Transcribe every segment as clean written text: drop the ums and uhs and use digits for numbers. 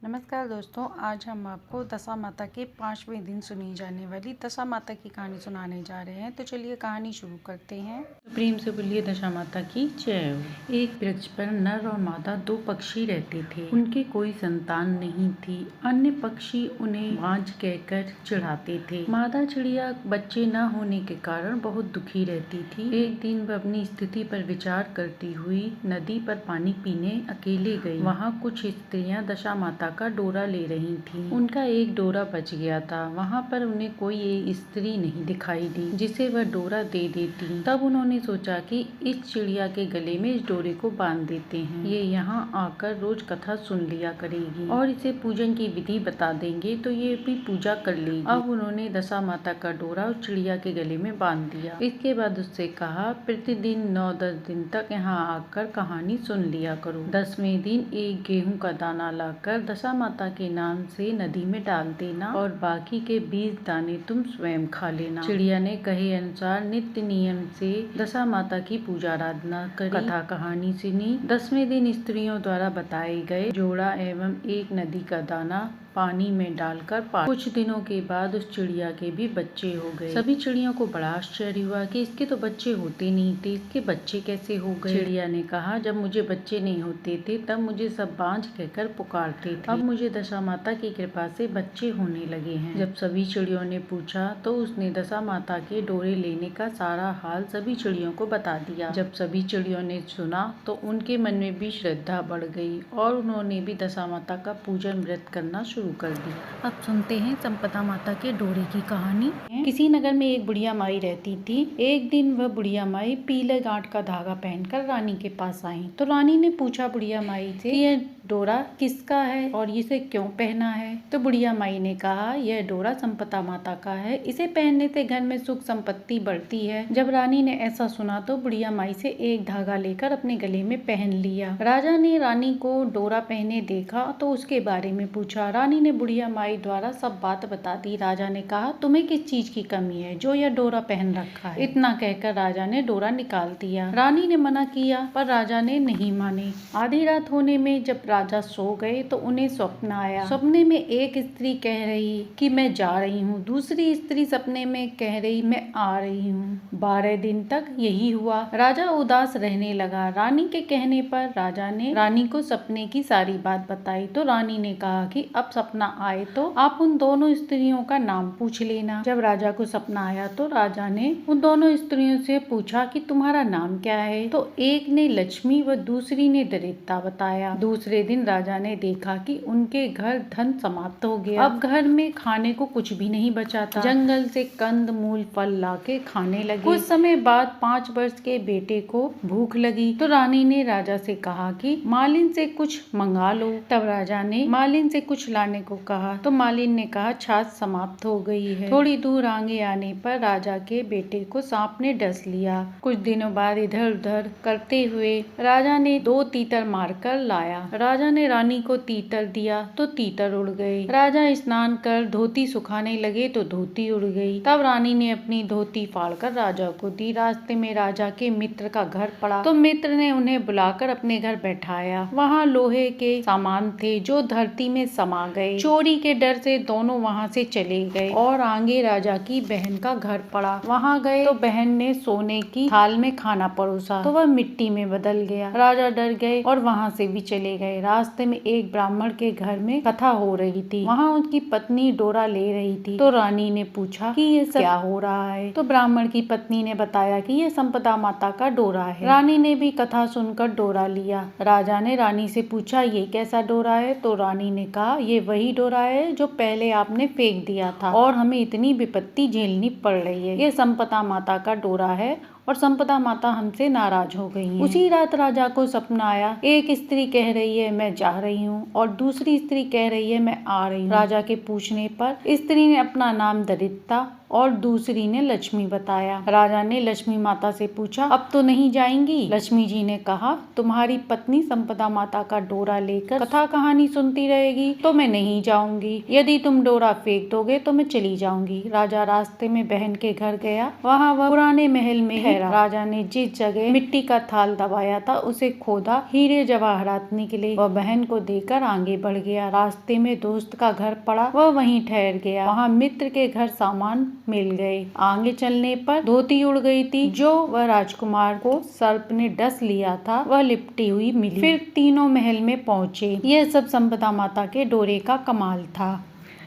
नमस्कार दोस्तों, आज हम आपको दशा माता के 5वें दिन सुनी जाने वाली दशा माता की कहानी सुनाने जा रहे हैं। तो चलिए कहानी शुरू करते हैं। तो प्रेम से बोलिए दशा माता की जय हो। एक वृक्ष पर नर और मादा दो पक्षी रहते थे। उनके कोई संतान नहीं थी। अन्य पक्षी उन्हें बांझ कहकर चिढ़ाते थे। मादा चिड़िया बच्चे न होने के कारण बहुत दुखी रहती थी। एक दिन वह अपनी स्थिति पर विचार करती हुई नदी पर पानी पीने अकेले गई। वहाँ कुछ स्त्रियां दशा माता का डोरा ले रही थीं। उनका एक डोरा बच गया था। वहाँ पर उन्हें कोई एक स्त्री नहीं दिखाई दी जिसे वह डोरा दे देती। तब उन्होंने सोचा कि इस चिड़िया के गले में इस डोरे को बांध देते हैं। ये यहाँ आकर रोज कथा सुन लिया करेगी और इसे पूजन की विधि बता देंगे तो ये भी पूजा कर लेगी। अब उन्होंने दशा माता का डोरा उस चिड़िया के गले में बांध दिया। इसके बाद उससे कहा, प्रतिदिन 9-10 दिन तक यहाँ आकर कहानी सुन लिया करो। 10वें दिन एक गेहूं का दाना लाकर दशा माता के नाम से नदी में डाल देना और बाकी के 20 दाने तुम स्वयं खा लेना। चिड़िया ने कहे अनुसार नित्य नियम से दशा माता की पूजा आराधना करी, कथा कहानी सुनी। 10वें दिन स्त्रियों द्वारा बताए गए जोड़ा एवं एक नदी का दाना पानी में डालकर कुछ दिनों के बाद उस चिड़िया के भी बच्चे हो गए। सभी चिड़ियों को बड़ा आश्चर्य हुआ कि इसके तो बच्चे होते नहीं थे, इसके बच्चे कैसे हो गए। चिड़िया ने कहा, जब मुझे बच्चे नहीं होते थे तब मुझे सब बांझ कहकर पुकारते थे। अब मुझे दशा माता की कृपा से बच्चे होने लगे हैं। जब सभी चिड़ियों ने पूछा तो उसने दशा माता के डोरे लेने का सारा हाल सभी चिड़ियों को बता दिया। जब सभी चिड़ियों ने सुना तो उनके मन में भी श्रद्धा बढ़ गई और उन्होंने भी दशा माता का पूजन व्रत करना शुरू कर दिया। अब सुनते हैं संपदा माता के डोरे की कहानी। किसी नगर में एक बुढ़िया माई रहती थी। एक दिन वह बुढ़िया माई पीले गांठ का धागा पहनकर रानी के पास आई। तो रानी ने पूछा बुढ़िया माई से, यह डोरा किसका है और इसे क्यों पहना है। तो बुढ़िया माई ने कहा, यह डोरा संपदा माता का है, इसे पहनने से घर में सुख संपत्ति बढ़ती है। जब रानी ने ऐसा सुना तो बुढ़िया माई से एक धागा लेकर अपने गले में पहन लिया। राजा ने रानी को डोरा पहने देखा तो उसके बारे में पूछा। रानी ने बुढ़िया माई द्वारा सब बात बता दी। राजा ने कहा, तुम्हें किस चीज की कमी है जो यह डोरा पहन रखा है। इतना कहकर राजा ने डोरा निकाल दिया। रानी ने मना किया पर राजा ने नहीं माने। आधी रात होने में जब राजा सो गए तो उन्हें स्वप्न आया। सपने में एक स्त्री कह रही कि मैं जा रही हूँ, दूसरी स्त्री सपने में कह रही मैं आ रही हूँ। 12 दिन तक यही हुआ। राजा उदास रहने लगा। रानी के कहने पर राजा ने रानी को सपने की सारी बात बताई। तो रानी ने कहा कि अब सपना आए तो आप उन दोनों स्त्रियों का नाम पूछ लेना। जब राजा को सपना आया तो राजा ने उन दोनों स्त्रियों से पूछा कि तुम्हारा नाम क्या है। तो एक ने लक्ष्मी व दूसरी ने दरिद्रता बताया। दूसरे दिन राजा ने देखा कि उनके घर धन समाप्त हो गया। अब घर में खाने को कुछ भी नहीं बचा था। जंगल से कंद मूल फल लाके खाने लगे। कुछ समय बाद 5 वर्ष के बेटे को भूख लगी तो रानी ने राजा से कहा कि मालिन से कुछ मंगा लो। तब राजा ने मालिन से कुछ लाने को कहा तो मालिन ने कहा, छाछ समाप्त हो गई है। थोड़ी दूर आगे आने पर राजा के बेटे को सांप ने डस लिया। कुछ दिनों बाद इधर उधर करते हुए राजा ने 2 तीतर मारकर लाया। राजा ने रानी को तीतर दिया तो तीतर उड़ गए। राजा स्नान कर धोती सुखाने लगे तो धोती उड़ गई। तब रानी ने अपनी धोती फाड़कर राजा को दी। रास्ते में राजा के मित्र का घर पड़ा तो मित्र ने उन्हें बुलाकर अपने घर बैठाया। वहाँ लोहे के सामान थे जो धरती में समा गए। चोरी के डर से दोनों वहाँ से चले गए और आगे राजा की बहन का घर पड़ा। वहाँ गए तो बहन ने सोने की थाल में खाना परोसा तो वह मिट्टी में बदल गया। राजा डर गए और वहाँ से भी चले गए। रास्ते में एक ब्राह्मण के घर में कथा हो रही थी। वहाँ उनकी पत्नी डोरा ले रही थी। तो रानी ने पूछा कि ये सब क्या हो रहा है। तो ब्राह्मण की पत्नी ने बताया कि ये संपदा माता का डोरा है। रानी ने भी कथा सुनकर डोरा लिया। राजा ने रानी से पूछा, ये कैसा डोरा है। तो रानी ने कहा, ये वही डोरा है जो पहले आपने फेंक दिया था और हमें इतनी विपत्ति झेलनी पड़ रही है। ये संपदा माता का डोरा है और संपदा माता हमसे नाराज हो गई हैं। उसी रात राजा को सपना आया। एक स्त्री कह रही है मैं जा रही हूँ और दूसरी स्त्री कह रही है मैं आ रही हूँ। राजा के पूछने पर स्त्री ने अपना नाम दरिद्रता और दूसरी ने लक्ष्मी बताया। राजा ने लक्ष्मी माता से पूछा, अब तो नहीं जाएंगी? लक्ष्मी जी ने कहा, तुम्हारी पत्नी संपदा माता का डोरा लेकर कथा कहानी सुनती रहेगी तो मैं नहीं जाऊंगी। यदि तुम डोरा फेंक दोगे तो मैं चली जाऊंगी। राजा रास्ते में बहन के घर गया। वहाँ वह पुराने महल में ठहरा। राजा ने जिस जगह मिट्टी का थाल दबाया था उसे खोदा हीरे जवाहरात निकले। वह बहन को देकर आगे बढ़ गया। रास्ते में दोस्त का घर पड़ा, वह वहीं ठहर गया। वहाँ मित्र के घर सामान मिल गए। आगे चलने पर धोती उड़ गई थी जो वह राजकुमार को सर्प ने डस लिया था, वह लिपटी हुई मिली। फिर तीनों महल में पहुँचे। यह सब संपदा माता के डोरे का कमाल था,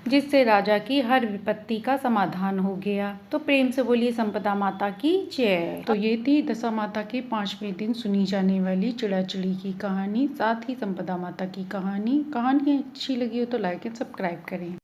जिससे राजा की हर विपत्ति का समाधान हो गया। तो प्रेम से बोलिए संपदा माता की जय। तो ये थी दशा माता के 5वें दिन सुनी जाने वाली चिड़ाचिड़ी की कहानी, साथ ही संपदा माता की कहानी। कहानी अच्छी लगी हो तो लाइक एंड सब्सक्राइब करें।